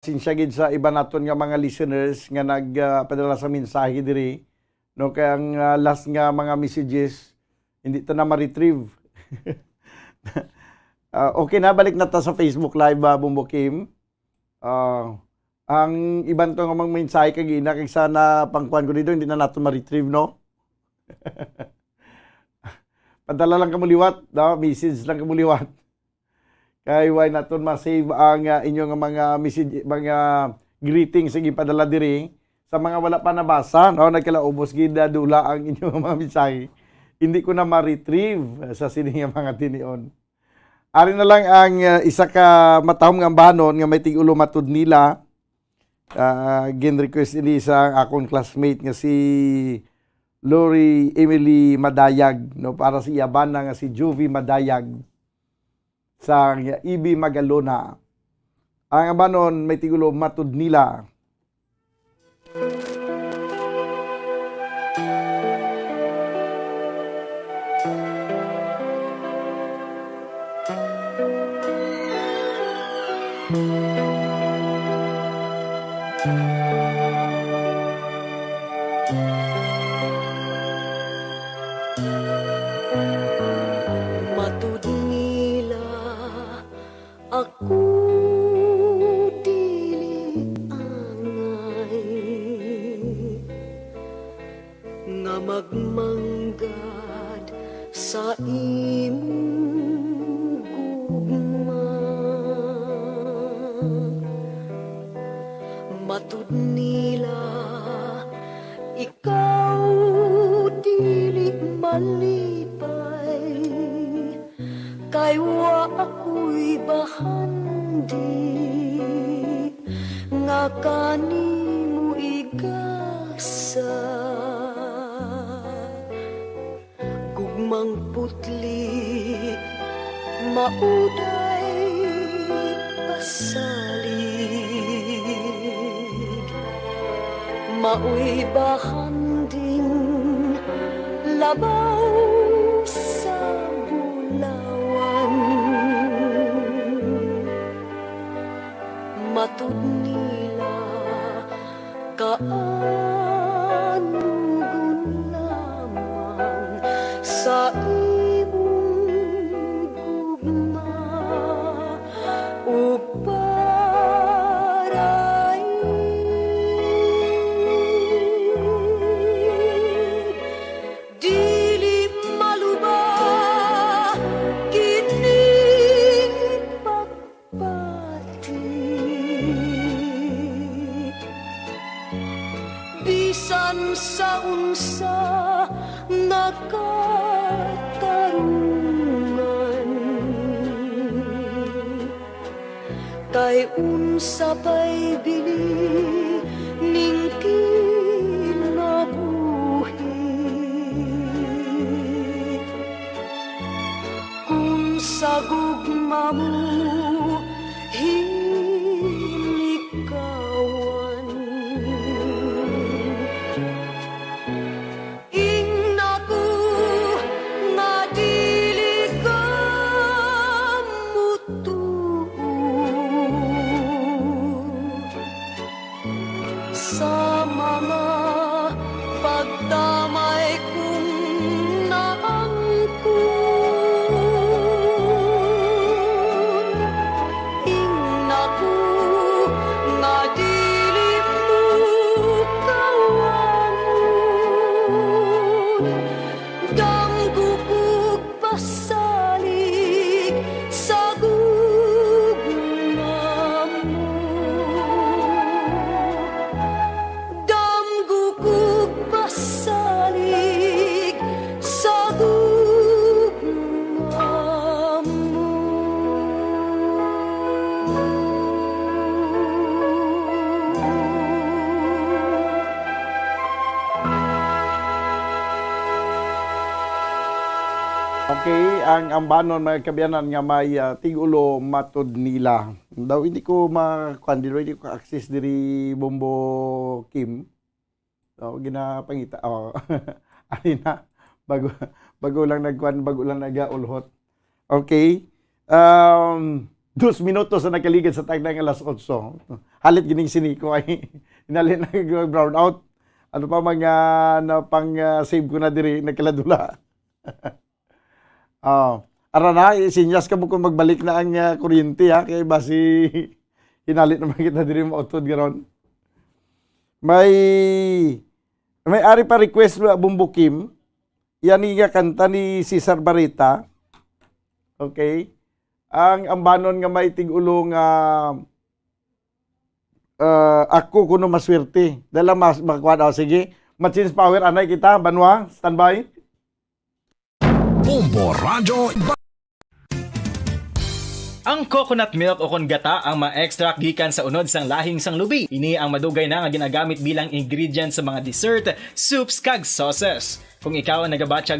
Sinsya gid sa iba naton nga mga listeners nga nagpadala sa mensahe diri no kay ang last nga mga messages hindi ta na ma-retrieve. Okay na, balik na ta sa Facebook Live, Bumbo Kim. Ang iban to nga mga mensahe kay gina kay sana pangkuan ko dito hindi na nato ma-retrieve no. Padala lang kamuliwat, no? Message lang kamuliwat. Kay why naton ma-save ang inyong mga message, mga greetings sige padala diri sa mga wala pa nabasa, no? Nagkalaubos gid dula ang inyong mga mensahe. Hindi ko na ma-retrieve sa sining mga tinion. Ari na lang ang isa ka matahom nga banon nga may tig-ulo matud nila. Gin request ini sa akong classmate nga si Lori Emily Madayag, no, para si Yabana nga si Juvie Madayag sa Ibi Magalona. Ang abanon may tigulo matud nila. Matud nila ako dili angay nga magmanggad sa imong gugma. Matud nila ikaw dili malipay kay wa ako'y bahandi nga kanimo igasa. Gugmang putli mauday pasalig maoy bahanding labaw sa bulawan. Matud nila kaanugon lamang sa imong gugma ug paray dili maluba kining pagpati bisan sa unsa nakatarungan kay unsa pa'y bili ning kinabuhi kung sa gugma mo hinikawan. Ingna ko nga dili ka mutuo sa mga pagdamay kong naangkon. Ingna ko nga dili mo kawangon danggo kog pasalig sa gugma mo. Damgo kog pasalig sa gugma mo. Okay, ang ambanon may kabiyanan nga may tigulo matud nila. Daw hindi ko makuan hindi ko access diri Bumbo Kim. So ginapangita. Ari na bago lang nagkuan, bago lang nagaulhot. Okay. 2 minutos na nakaligid sa tagna nga alas 8. Halit gining siniko ay inali na brown out. Ano pa mga na pang save ko na diri nagkaladula. Ara na sinyas ka mo kung magbalik na ang kuryente ha kay basi hinalit naman kita diri mautod garon. May ari pa request Bumbukim. Yan nga kanta ni Cesar Barreta. Okay? Ang ambanon nga may tig-ulo nga ako kuno maswerte. Dala mas makuha sige. Machines power anay kita banwa standby. Bombo Radyo Ang coconut milk o kon gata ang ma-extract gikan sa unod sang lahing sang lubi. Ini ang madugay na nga ginagamit bilang ingredient sa mga dessert, soups kag sauces. Kung ikaw ang nagabatsyag